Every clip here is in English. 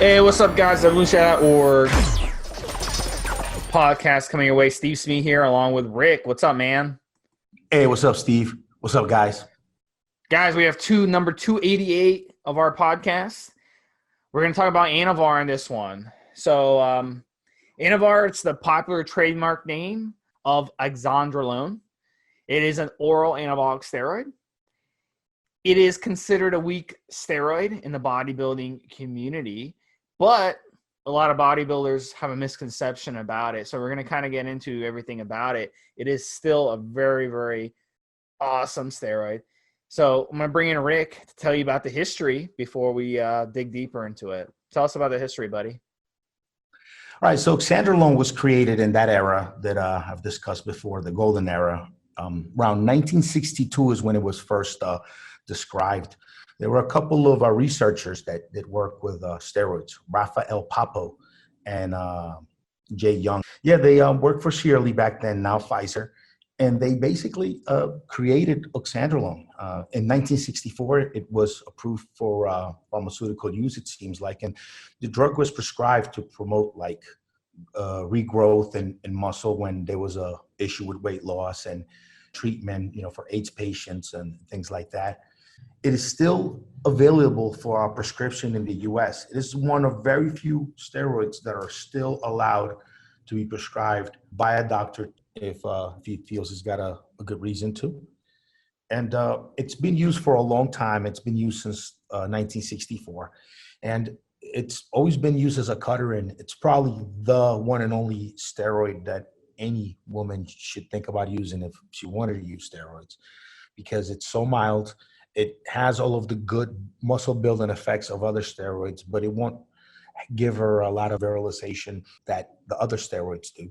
Hey, what's up, guys? Evolutionary or podcast coming your way. Stevesmi here, along with Rick. What's up, man? Hey, what's up, Steve? What's up, guys? Guys, we have number 288 of our podcast. We're going to talk about Anavar in this one. So, Anavar, it's the popular trademark name of oxandrolone. It is an oral anabolic steroid. It is considered a weak steroid in the bodybuilding community, but a lot of bodybuilders have a misconception about it. So we're going to kind of get into everything about it. It is still a very, very awesome steroid. So I'm going to bring in Rick to tell you about the history before we dig deeper into it. Tell us about the history, buddy. All right, so Xandrolone was created in that era that I've discussed before, the golden era. Around 1962 is when it was first described. There were a couple of researchers that work with steroids, Rafael Papo and Jay Young. Yeah, they worked for Shirley back then, now Pfizer. And they basically created oxandrolone. In 1964, it was approved for pharmaceutical use, it seems like. And the drug was prescribed to promote like regrowth and muscle when there was a issue with weight loss and treatment, for AIDS patients and things like that. It is still available for our prescription in the US. It is one of very few steroids that are still allowed to be prescribed by a doctor if he feels he's got a good reason to. And it's been used for a long time. It's been used since 1964. And it's always been used as a cutter, and it's probably the one and only steroid that any woman should think about using if she wanted to use steroids, because it's so mild. It has all of the good muscle building effects of other steroids, but it won't give her a lot of virilization that the other steroids do.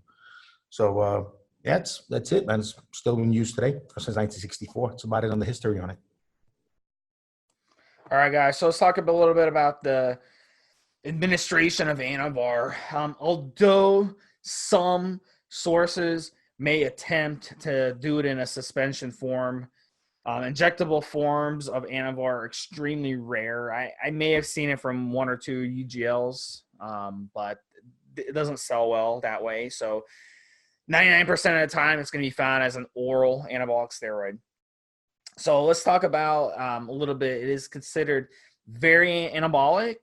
So that's it, man. It's still being used today since 1964. It's about it on the history on it. All right, guys. So let's talk a little bit about the administration of Anavar. Although some sources may attempt to do it in a suspension form, injectable forms of Anavar are extremely rare. I may have seen it from one or two UGLs, but it doesn't sell well that way. So 99% of the time, it's going to be found as an oral anabolic steroid. So let's talk about a little bit. It is considered very anabolic,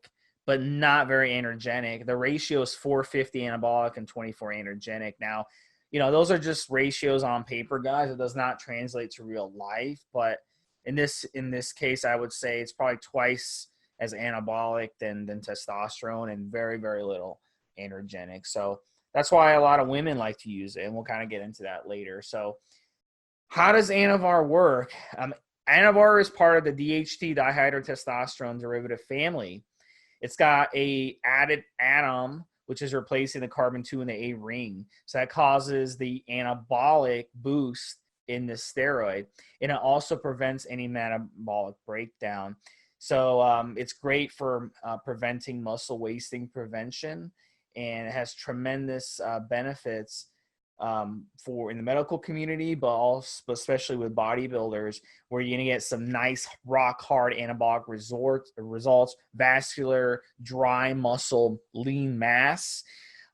but not very androgenic. The ratio is 450 anabolic and 24 androgenic. Now, those are just ratios on paper, guys. It does not translate to real life. But in this case, I would say it's probably twice as anabolic than testosterone, and very, very little androgenic. So that's why a lot of women like to use it, and we'll kind of get into that later. So how does Anavar work? Anavar is part of the DHT dihydrotestosterone derivative family. It's got a added atom, which is replacing the carbon 2 in the A ring. So that causes the anabolic boost in the steroid. And it also prevents any metabolic breakdown. So it's great for preventing muscle wasting prevention. And it has tremendous benefits for in the medical community, but also especially with bodybuilders, where you're going to get some nice rock hard anabolic results, vascular, dry muscle, lean mass.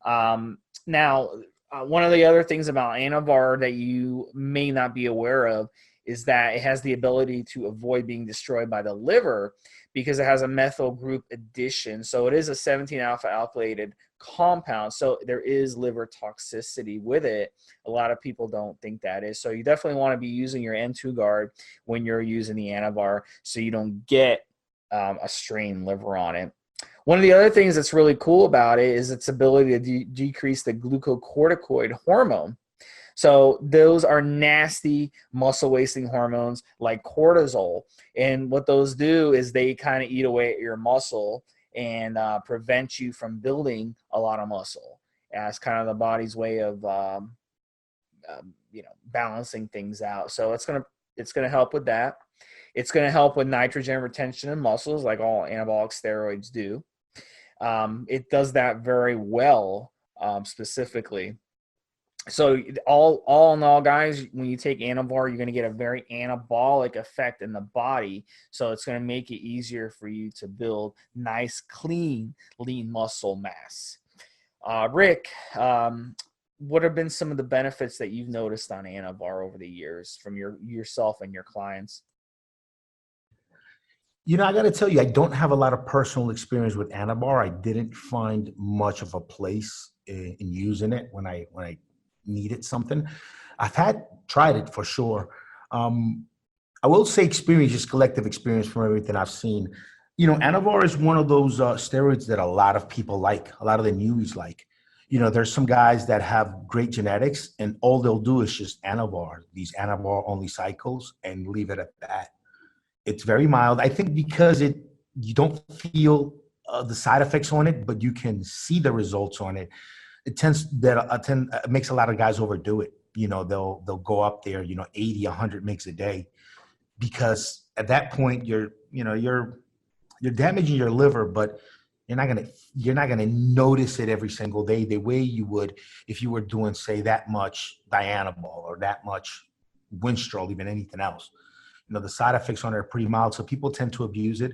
Now, one of the other things about Anavar that you may not be aware of is that it has the ability to avoid being destroyed by the liver because it has a methyl group addition. So it is a 17 alpha alkylated compound. So there is liver toxicity with it. A lot of people don't think that is. So you definitely want to be using your N2 guard when you're using the Anavar so you don't get a strained liver on it. One of the other things that's really cool about it is its ability to decrease the glucocorticoid hormone. So those are nasty muscle wasting hormones like cortisol. And what those do is they kind of eat away at your muscle and prevent you from building a lot of muscle as kind of the body's way of balancing things out. So it's gonna help with that. It's gonna help with nitrogen retention in muscles like all anabolic steroids do. It does that very well, specifically. So all in all, guys, when you take Anavar, you're going to get a very anabolic effect in the body. So it's going to make it easier for you to build nice, clean, lean muscle mass. Rick, what have been some of the benefits that you've noticed on Anavar over the years from yourself and your clients? I got to tell you, I don't have a lot of personal experience with Anabar. I didn't find much of a place in using it when I needed something. I've had tried it for sure. Um, I will say experience, just collective experience from everything I've seen. Anavar is one of those steroids that a lot of people like, a lot of the newbies like. There's some guys that have great genetics and all they'll do is just Anavar, these Anavar only cycles and leave it at that. It's very mild. I think because you don't feel the side effects on it, but you can see the results on it. It makes a lot of guys overdo it. They'll go up there, 80, 100 mgs a day, because at that point you're damaging your liver, but you're not gonna notice it every single day the way you would if you were doing, say, that much Dianabol or that much Winstrol, even anything else. The side effects on it are pretty mild, so people tend to abuse it.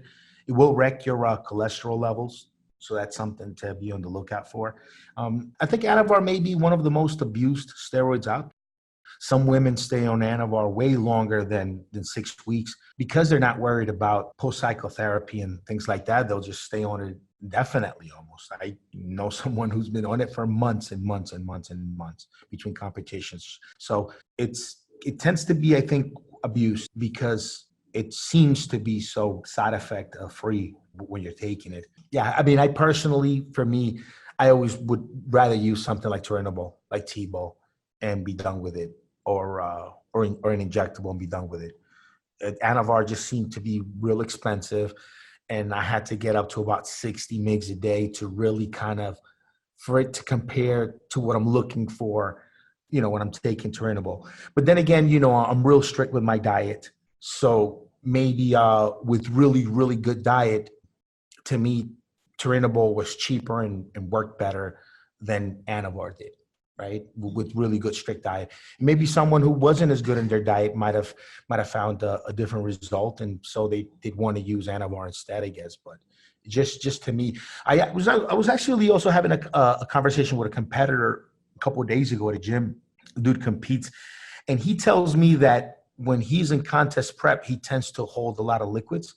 It will wreck your cholesterol levels, so that's something to be on the lookout for. I think Anavar may be one of the most abused steroids out. Some women stay on Anavar way longer than 6 weeks because they're not worried about post psychotherapy and things like that. They'll just stay on it indefinitely almost. I know someone who's been on it for months and months and months and months between competitions. So it tends to be, I think, abused because it seems to be so side effect free when you're taking it. Yeah, I mean, I personally, for me, I always would rather use something like Turinabol, like T-Bol, and be done with it, or an injectable and be done with it. Anavar just seemed to be real expensive, and I had to get up to about 60 mgs a day to really kind of for it to compare to what I'm looking for, when I'm taking Turinabol. But then again, I'm real strict with my diet, so maybe with really really good diet, to me, Turinabol was cheaper and worked better than Anavar did, right? With really good strict diet. Maybe someone who wasn't as good in their diet might have found a different result, and so they'd want to use Anavar instead, I guess. But just to me, I was actually also having a conversation with a competitor a couple of days ago at a gym. Dude competes, and he tells me that when he's in contest prep, he tends to hold a lot of liquids,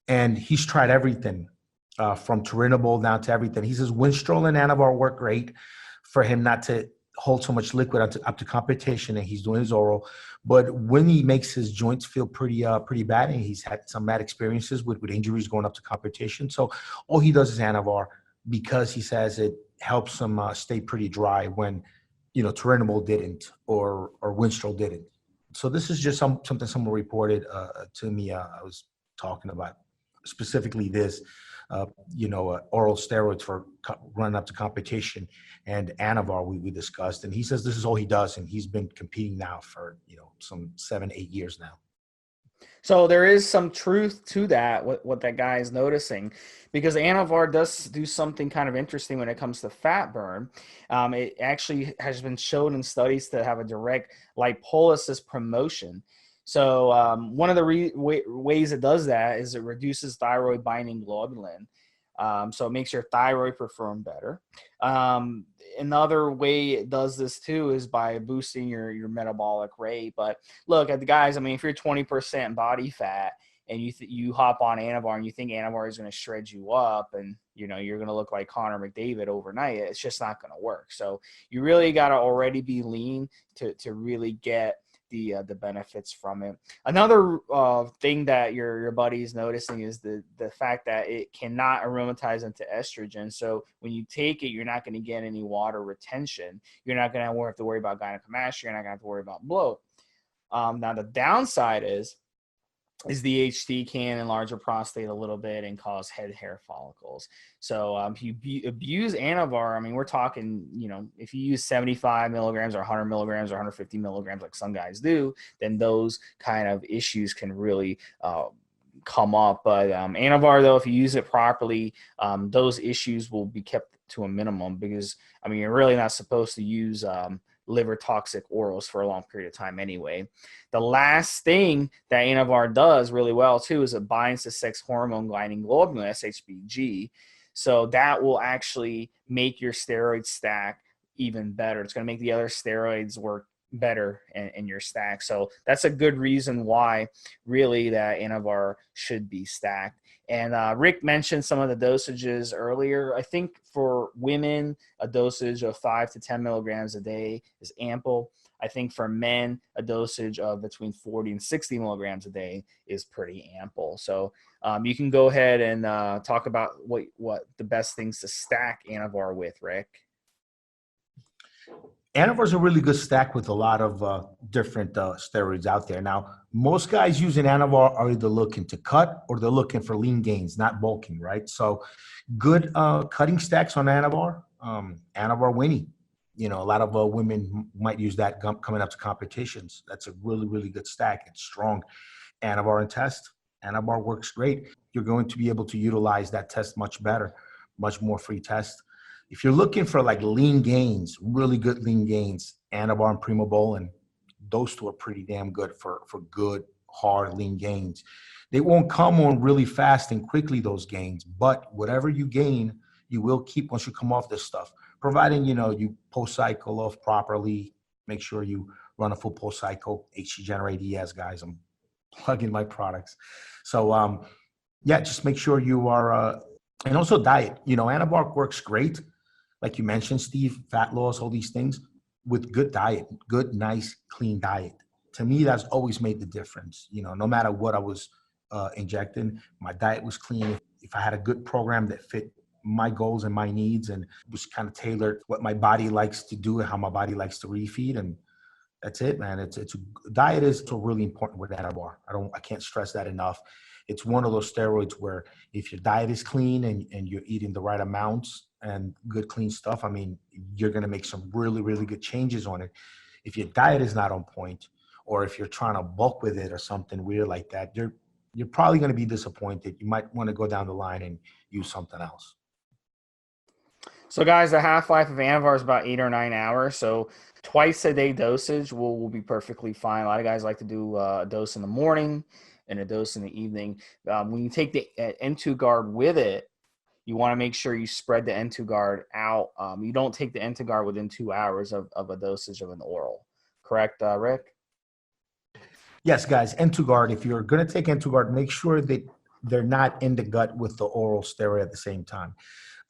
and he's tried everything from Turinabol down to everything. He says Winstrol and Anavar work great for him not to hold so much liquid up to competition, and he's doing his oral. But when he makes his joints feel pretty bad, and he's had some bad experiences with injuries going up to competition, so all he does is Anavar because he says it helps him stay pretty dry when Turinabol didn't or Winstrol didn't. So this is just something someone reported to me. I was talking about specifically this, oral steroids for running up to competition, and Anavar we discussed, and he says this is all he does, and he's been competing now for some 7-8 years now. So there is some truth to that, what that guy is noticing, because Anavar does do something kind of interesting when it comes to fat burn. It actually has been shown in studies to have a direct lipolysis promotion. So one of the ways it does that is it reduces thyroid binding globulin. So it makes your thyroid perform better. Another way it does this too is by boosting your metabolic rate. But look at the guys. I mean, if you're 20% body fat and you hop on Anavar and you think Anavar is going to shred you up and you're going to look like Connor McDavid overnight, it's just not going to work. So you really got to already be lean to really get the benefits from it. Another thing that your buddy is noticing is the fact that it cannot aromatize into estrogen. So when you take it, you're not going to get any water retention. You're not going to have to worry about gynecomastia. You're not going to have to worry about bloat. Now the downside is the HT can enlarge your prostate a little bit and cause head hair follicles. So if you abuse Anavar, I mean, we're talking, if you use 75 milligrams or 100 milligrams or 150 milligrams like some guys do, then those kind of issues can really come up. But Anavar, though, if you use it properly, those issues will be kept to a minimum because, I mean, you're really not supposed to use liver toxic orals for a long period of time anyway. The last thing that Anavar does really well too is it binds to sex hormone binding globulin, SHBG. So that will actually make your steroid stack even better. It's going to make the other steroids work better in your stack. So that's a good reason why really that Anavar should be stacked. And Rick mentioned some of the dosages earlier. I think for women, a dosage of 5 to 10 milligrams a day is ample. I think for men, a dosage of between 40 and 60 milligrams a day is pretty ample. So you can go ahead and talk about what the best things to stack Anavar with, Rick. Anavar is a really good stack with a lot of different steroids out there. Now, most guys using Anavar are either looking to cut or they're looking for lean gains, not bulking, right? So good cutting stacks on Anavar. Anavar Winnie. You know, a lot of women might use that coming up to competitions. That's a really, really good stack. It's strong. Anavar and test. Anavar works great. You're going to be able to utilize that test much better, much more free test. If you're looking for like lean gains, really good lean gains, Anavar and Primobolan, those two are pretty damn good for good, hard lean gains. They won't come on really fast and quickly, those gains, but whatever you gain, you will keep once you come off this stuff, providing, you know, you post-cycle off properly, make sure you run a full post-cycle, HC Generate ES, guys. I'm plugging my products. So, yeah, just make sure you are, and also diet. You know, Anavar works great. Like you mentioned, Steve, fat loss, all these things, with good diet, good, nice, clean diet. To me, that's always made the difference. You know, no matter what I was injecting, my diet was clean. If I had a good program that fit my goals and my needs and was kind of tailored what my body likes to do and how my body likes to refeed, and that's it, man. Diet is so really important with Anavar. I can't stress that enough. It's one of those steroids where if your diet is clean and you're eating the right amounts and good clean stuff, I mean, you're going to make some really, really good changes on it. If your diet is not on point, or if you're trying to bulk with it or something weird like that, you're probably going to be disappointed. You might want to go down the line and use something else. So guys, the half-life of Anavar is about 8 or 9 hours. So twice a day dosage will be perfectly fine. A lot of guys like to do a dose in the morning and a dose in the evening. When you take the N2 guard with it, you want to make sure you spread the N2 guard out. You don't take the N2 guard within 2 hours of a dosage of an oral. Correct, Rick? Yes, guys, N2 guard. If you're going to take N2 guard, make sure that they're not in the gut with the oral steroid at the same time.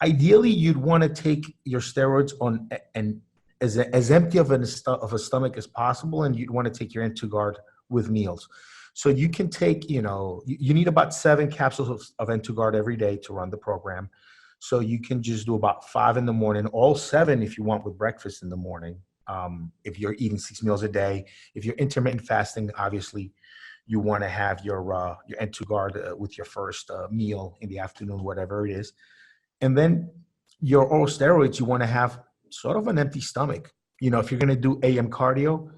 Ideally, you'd want to take your steroids on and as empty of a stomach as possible, and you'd want to take your N2 guard with meals. So you can take, you know, you need about 7 capsules of N2 guard every day to run the program. So you can just do about 5 in the morning, all 7 if you want with breakfast in the morning. If you're eating 6 meals a day, if you're intermittent fasting, obviously you want to have your N2 guard with your first meal in the afternoon, whatever it is. And then your oral steroids, you want to have sort of an empty stomach. You know, if you're going to do AM cardio,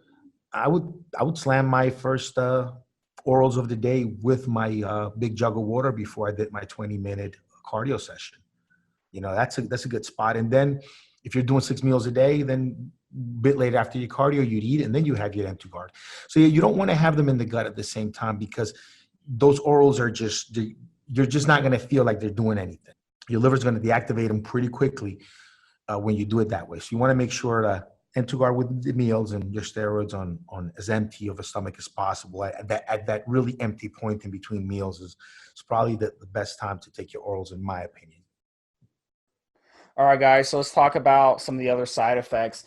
I would slam my first orals of the day with my big jug of water before I did my 20-minute cardio session. You know, that's a good spot. And then if you're doing 6 meals a day, then a bit later after your cardio, you'd eat, and then you have your N2 guard. So you don't want to have them in the gut at the same time, because those orals are you're just not going to feel like they're doing anything. Your liver's going to deactivate them pretty quickly when you do it that way. So you want to make sure that N2 guard with the meals and your steroids on as empty of a stomach as possible. At that really empty point in between meals is probably the best time to take your orals, in my opinion. All right, guys. So let's talk about some of the other side effects.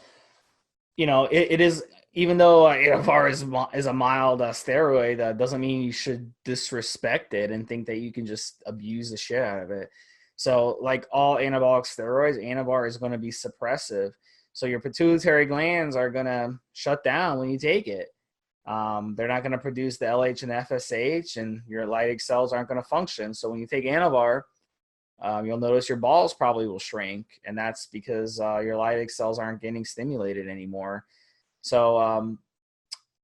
You know, it is, even though Anavar is a mild steroid, doesn't mean you should disrespect it and think that you can just abuse the shit out of it. So like all anabolic steroids, Anavar is going to be suppressive. So your pituitary glands are going to shut down when you take it. They're not going to produce the LH and FSH, and your Leydig cells aren't going to function. So when you take Anavar, you'll notice your balls probably will shrink, and that's because your Leydig cells aren't getting stimulated anymore. So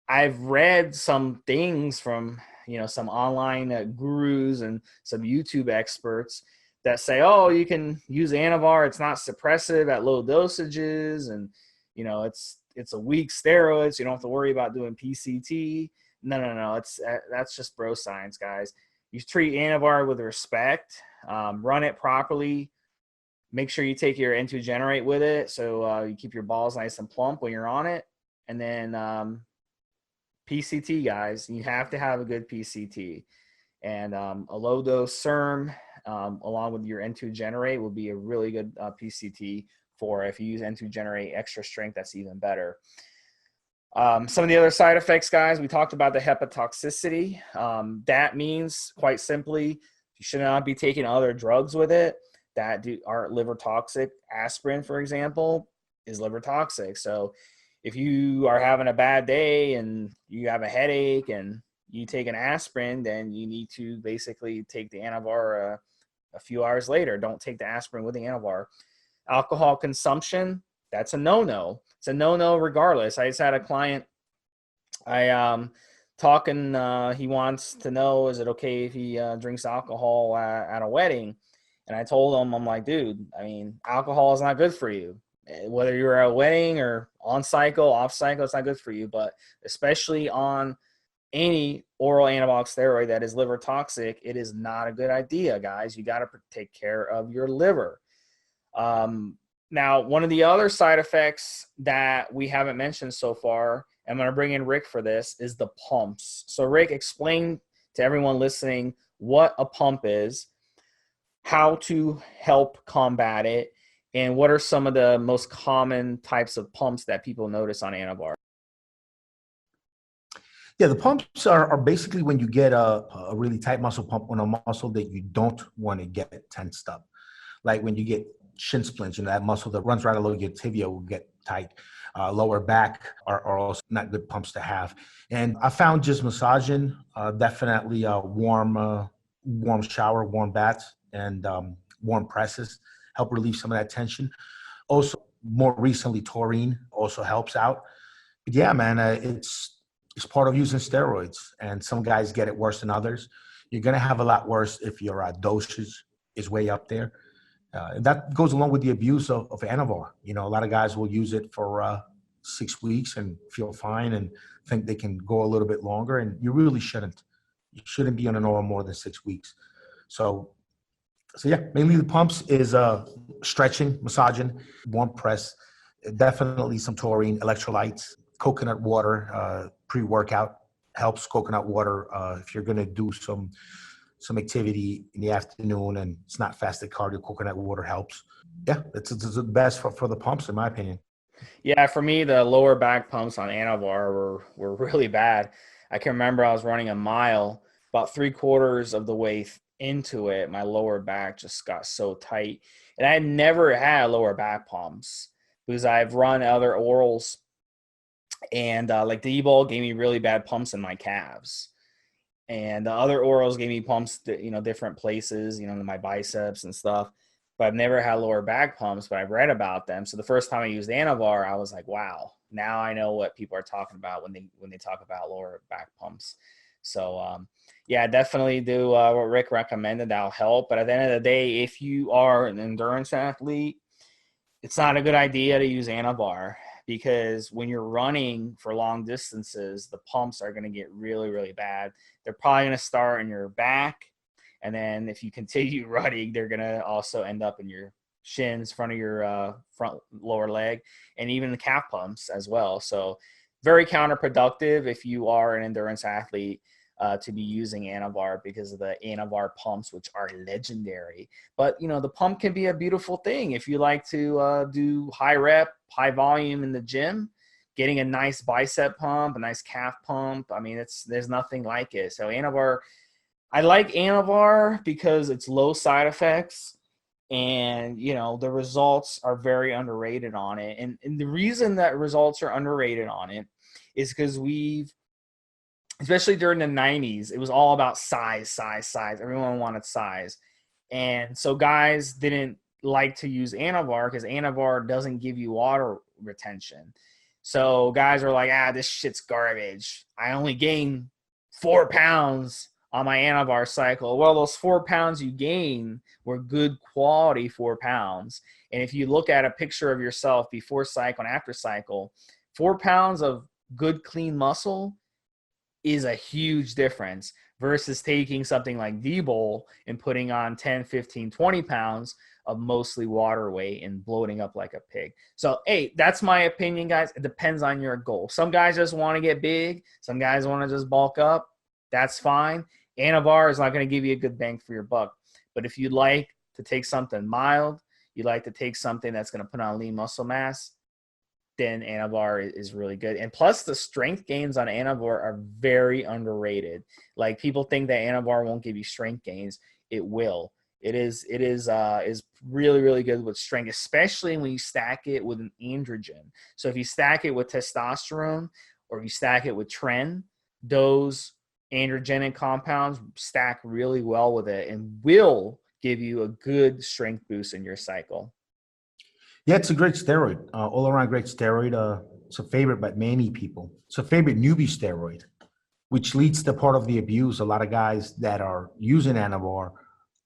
I've read some things from, you know, some online gurus and some YouTube experts that say, oh, you can use Anavar, it's not suppressive at low dosages, and you know, it's it's a weak steroid, so you don't have to worry about doing PCT. No. That's just bro science, guys. You treat Anavar with respect, run it properly. Make sure you take your N2 Generate with it, so you keep your balls nice and plump when you're on it. And then PCT, guys, you have to have a good PCT. And a low dose SERM along with your N2 Generate will be a really good PCT for if you use N2 Generate extra strength, that's even better. Some of the other side effects, guys, we talked about the hepatotoxicity. That means, quite simply, you should not be taking other drugs with it that aren't liver toxic. Aspirin, for example, is liver toxic. So if you are having a bad day and you have a headache and you take an aspirin, then you need to basically take the Anavar a few hours later. Don't take the aspirin with the Anavar. Alcohol consumption, that's a no-no. It's a no-no regardless. I just had a client, he wants to know, is it okay if he drinks alcohol at a wedding? And I told him, I'm like, dude, I mean, alcohol is not good for you. Whether you're at a wedding or on cycle, off cycle, it's not good for you. But especially on any oral anabolic steroid that is liver toxic, it is not a good idea, guys. You got to take care of your liver. Now, one of the other side effects that we haven't mentioned so far, I'm going to bring in Rick for this, is the pumps. So Rick, explain to everyone listening what a pump is, how to help combat it, and what are some of the most common types of pumps that people notice on Anavar. Yeah, the pumps are basically when you get a really tight muscle pump on a muscle that you don't want to get tensed up. Like when you get shin splints, that muscle that runs right along your tibia will get tight. Lower back are also not good pumps to have. And I found just massaging, definitely warm shower, warm baths, and warm presses help relieve some of that tension. Also, more recently, taurine also helps out. But yeah, man, it's part of using steroids, and some guys get it worse than others. You're going to have a lot worse if your dosage is way up there. And that goes along with the abuse of Anavar. A lot of guys will use it for 6 weeks and feel fine and think they can go a little bit longer, and you really shouldn't. You shouldn't be on an oral more than 6 weeks. So yeah, mainly the pumps is stretching, massaging, warm press, definitely some taurine, electrolytes, coconut water, pre-workout helps. Coconut water, if you're going to do some activity in the afternoon and it's not fasted cardio, coconut water helps. Yeah, it's the best for the pumps, in my opinion. Yeah, for me, the lower back pumps on Anavar were really bad. I can remember I was running a mile, about 3/4 of the way into it, my lower back just got so tight. And I had never had lower back pumps because I've run other orals, and like the E-Ball gave me really bad pumps in my calves. And the other orals gave me pumps, different places, in my biceps and stuff. But I've never had lower back pumps, but I've read about them. So the first time I used Anavar, I was like, wow, now I know what people are talking about when they talk about lower back pumps. So yeah, definitely do what Rick recommended. That'll help. But at the end of the day, if you are an endurance athlete, it's not a good idea to use Anavar, because when you're running for long distances, the pumps are going to get really, really bad. They're probably going to start in your back. And then if you continue running, they're going to also end up in your shins, front of your front lower leg, and even the calf pumps as well. So very counterproductive if you are an endurance athlete to be using Anavar, because of the Anavar pumps, which are legendary. But, the pump can be a beautiful thing. If you like to do high rep, high volume in the gym, getting a nice bicep pump, a nice calf pump, I mean, there's nothing like it. So Anavar, I like Anavar because it's low side effects, and, the results are very underrated on it. And the reason that results are underrated on it is because especially during the 90s, it was all about size. Everyone wanted size. And so guys didn't like to use Anavar because Anavar doesn't give you water retention. So guys are like, this shit's garbage. I only gained 4 pounds on my Anavar cycle. Well, those 4 pounds you gained were good quality 4 pounds. And if you look at a picture of yourself before cycle and after cycle, 4 pounds of good, clean muscle is a huge difference versus taking something like D-Bowl and putting on 10, 15, 20 pounds of mostly water weight and bloating up like a pig. So, hey, that's my opinion, guys. It depends on your goal. Some guys just want to get big. Some guys want to just bulk up. That's fine. Anavar is not going to give you a good bang for your buck. But if you'd like to take something mild, you'd like to take something that's going to put on lean muscle mass, then Anavar is really good. And plus the strength gains on Anavar are very underrated. Like people think that Anavar won't give you strength gains. It will. Is really, really good with strength, especially when you stack it with an androgen. So if you stack it with testosterone or if you stack it with tren, those androgenic compounds stack really well with it and will give you a good strength boost in your cycle. Yeah, it's a great steroid, all around great steroid. It's a favorite by many people. It's a favorite newbie steroid, which leads to part of the abuse. A lot of guys that are using Anavar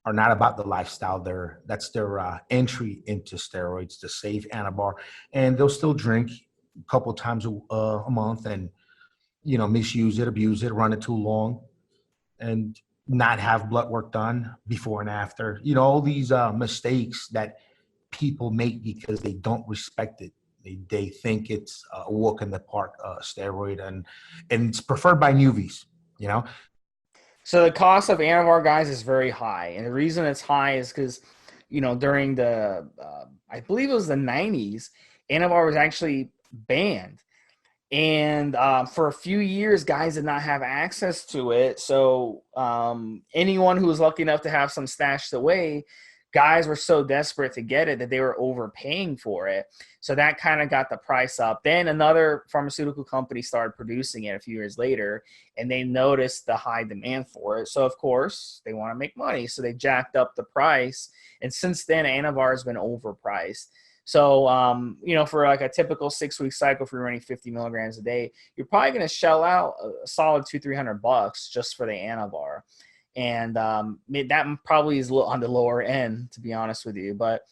are not about the lifestyle. That's their entry into steroids, to save Anavar, and they'll still drink a couple of times a month, and misuse it, abuse it, run it too long, and not have blood work done before and after. All these mistakes that people make because they don't respect it. They think it's a walk in the park steroid, and it's preferred by newbies. So the cost of Anavar, guys, is very high, and the reason it's high is because, during the I believe it was the 90s, Anavar was actually banned, and for a few years, guys did not have access to it. So anyone who was lucky enough to have some stashed away, guys were so desperate to get it that they were overpaying for it. So that kind of got the price up. Then another pharmaceutical company started producing it a few years later, and they noticed the high demand for it. So, of course, they want to make money. So they jacked up the price. And since then, Anavar has been overpriced. So, for like a typical 6-week cycle, if you're running 50 milligrams a day, you're probably going to shell out a solid $200-300 just for the Anavar. And that probably is on the lower end, to be honest with you. But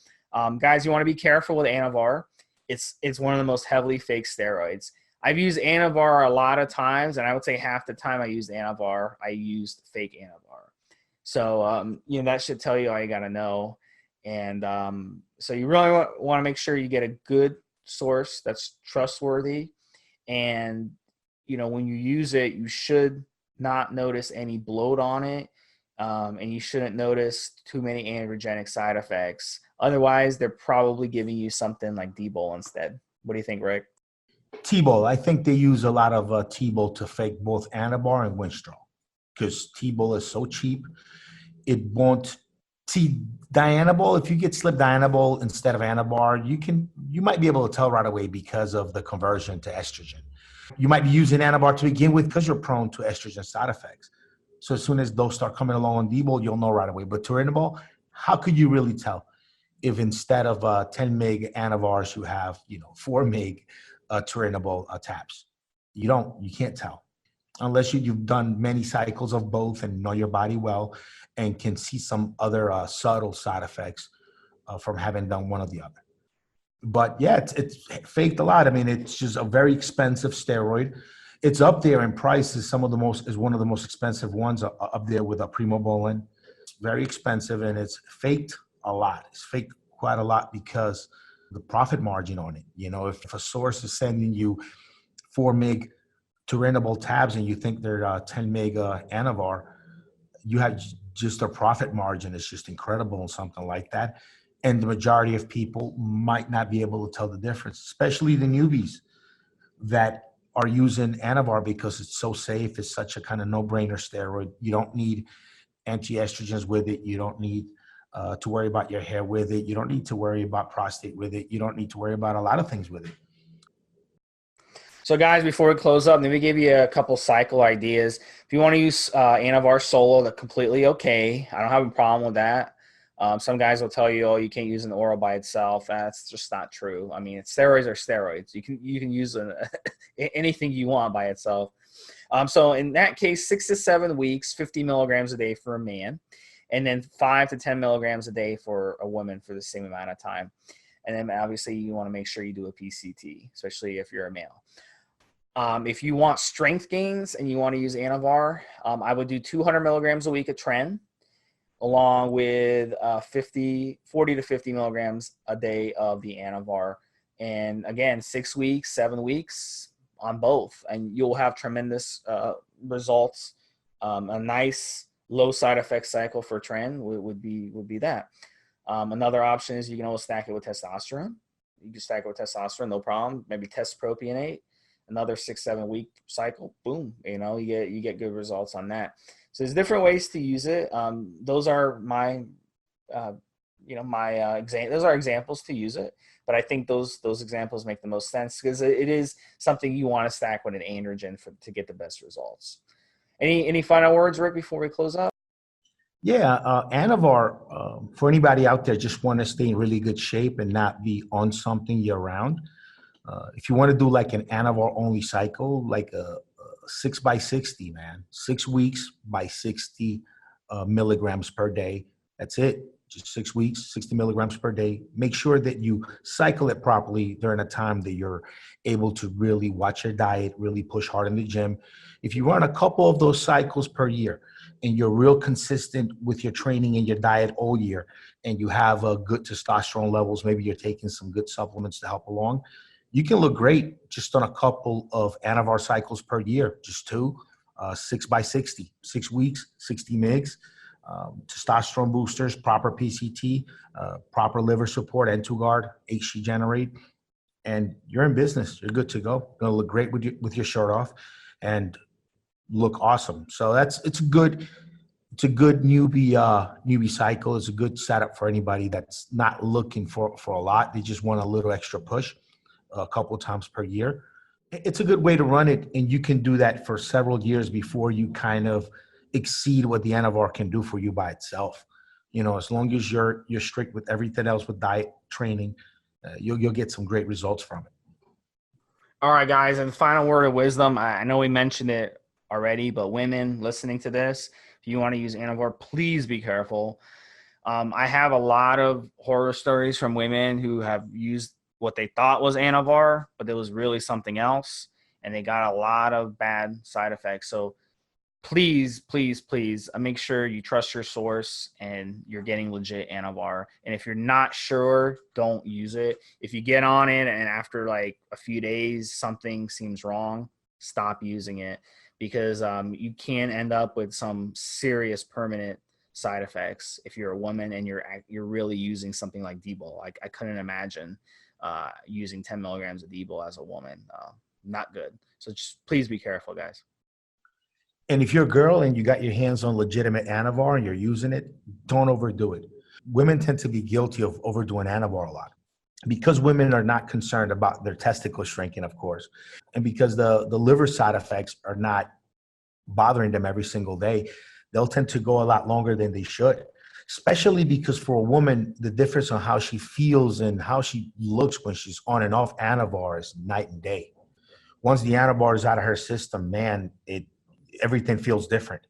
guys, you want to be careful with Anavar. It's one of the most heavily faked steroids. I've used Anavar a lot of times, and I would say half the time I used Anavar, I used fake Anavar. So that should tell you all you got to know. And so you really want to make sure you get a good source that's trustworthy. And when you use it, you should not notice any bloat on it. And you shouldn't notice too many androgenic side effects. Otherwise, they're probably giving you something like D-Bowl instead. What do you think, Rick? T-Bowl. I think they use a lot of T-Bowl to fake both Anavar and Winstrol, because T-Bowl is so cheap. It won't. See, Dianabol, if you get slip Dianabol instead of Anavar, you might be able to tell right away because of the conversion to estrogen. You might be using Anavar to begin with because you're prone to estrogen side effects. So as soon as those start coming along on D-Bowl, you'll know right away. But Turinabol, how could you really tell if instead of 10 mg Anavars, you have 4 mg Turinabol tabs? You can't tell unless you've done many cycles of both and know your body well and can see some other subtle side effects from having done one or the other. But yeah, it's faked a lot. I mean, it's just a very expensive steroid. It's up there in price as one of the most expensive ones, up there with a Primobolan. It's very expensive, and it's faked a lot. It's faked quite a lot because the profit margin on it. If a source is sending you 4 mg Turinabol tabs and you think they're 10 mg Anavar, you have just a profit margin is just incredible on something like that. And the majority of people might not be able to tell the difference, especially the newbies that are using Anavar because it's so safe. It's such a kind of no-brainer steroid. You don't need anti-estrogens with it. You don't need to worry about your hair with it. You don't need to worry about prostate with it. You don't need to worry about a lot of things with it. So guys, before we close up, let me give you a couple cycle ideas. If you want to use Anavar solo, that's completely okay. I don't have a problem with that. Some guys will tell you, oh, you can't use an oral by itself. That's just not true. I mean, steroids are steroids. You can use anything you want by itself. So in that case, 6 to 7 weeks, 50 milligrams a day for a man, and then 5 to 10 milligrams a day for a woman for the same amount of time. And then obviously you want to make sure you do a PCT, especially if you're a male. If you want strength gains and you want to use Anavar, I would do 200 milligrams a week of Tren, along with 40 to 50 milligrams a day of the Anavar. And again, 6 weeks, 7 weeks on both, and you'll have tremendous results. A nice low side effect cycle for Tren would be that. Another option is you can always stack it with testosterone. You can stack it with testosterone, no problem. Maybe test propionate, another 6-7 week cycle. Boom, you get good results on that. So there's different ways to use it. Those are my, those are examples to use it. But I think those examples make the most sense because it is something you want to stack with an androgen to get the best results. Any final words, Rick, before we close up? Yeah, Anavar, for anybody out there just want to stay in really good shape and not be on something year round. If you want to do like an Anavar only cycle, like a 6x60, man, 6 weeks by 60 milligrams per day. That's it. Just 6 weeks, 60 milligrams per day. Make sure that you cycle it properly during a time that you're able to really watch your diet, really push hard in the gym. If you run a couple of those cycles per year and you're real consistent with your training and your diet all year, and you have good testosterone levels, maybe you're taking some good supplements to help along, you can look great just on a couple of Anavar cycles per year, just 2, 6x60, 6 weeks, 60 mgs. Testosterone boosters, proper PCT, proper liver support, N2 HG generate, and you're in business. You're good to go. You're gonna look great with your shirt off, and look awesome. So it's a good newbie cycle. It's a good setup for anybody that's not looking for a lot. They just want a little extra push a couple times per year. It's a good way to run it, and you can do that for several years before you kind of exceed what the Anavar can do for you by itself. As long as you're strict with everything else with diet, training, you'll get some great results from it. All right, guys, and final word of wisdom. I know we mentioned it already, but women listening to this, if you want to use Anavar, please be careful. I have a lot of horror stories from women who have used what they thought was Anavar, but it was really something else, and they got a lot of bad side effects. So please, please, please make sure you trust your source and you're getting legit Anavar. And if you're not sure, don't use it. If you get on it and after like a few days something seems wrong, stop using it, because you can end up with some serious permanent side effects if you're a woman and you're really using something like Debol. I couldn't imagine using 10 milligrams of Debol as a woman. Not good. So just please be careful, guys. And if you're a girl and you got your hands on legitimate Anavar and you're using it, don't overdo it. Women tend to be guilty of overdoing Anavar a lot because women are not concerned about their testicles shrinking, of course, and because the liver side effects are not bothering them every single day. They'll tend to go a lot longer than they should, especially because for a woman, the difference on how she feels and how she looks when she's on and off Anavar is night and day. Once the Anavar is out of her system, man, everything feels different.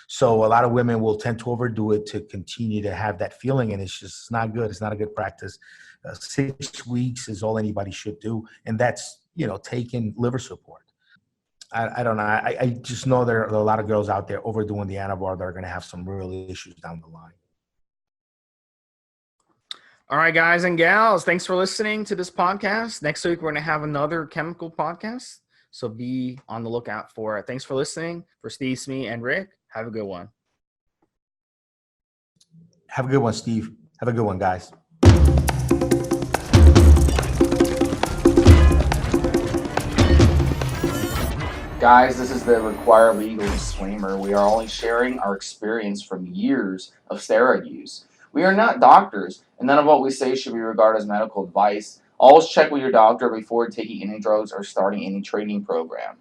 So a lot of women will tend to overdo it to continue to have that feeling, and it's not good. It's not a good practice. 6 weeks is all anybody should do, and that's taking liver support. I don't know. I just know there are a lot of girls out there overdoing the Anavar that are going to have some real issues down the line. All right, guys and gals, thanks for listening to this podcast. Next week, we're going to have another chemical podcast, so be on the lookout for it. Thanks for listening. For Stevesmi and Rick, have a good one. Have a good one, Steve. Have a good one, guys. Guys, this is the required legal disclaimer. We are only sharing our experience from years of steroid use. We are not doctors, and none of what we say should be regarded as medical advice. Always check with your doctor before taking any drugs or starting any training program.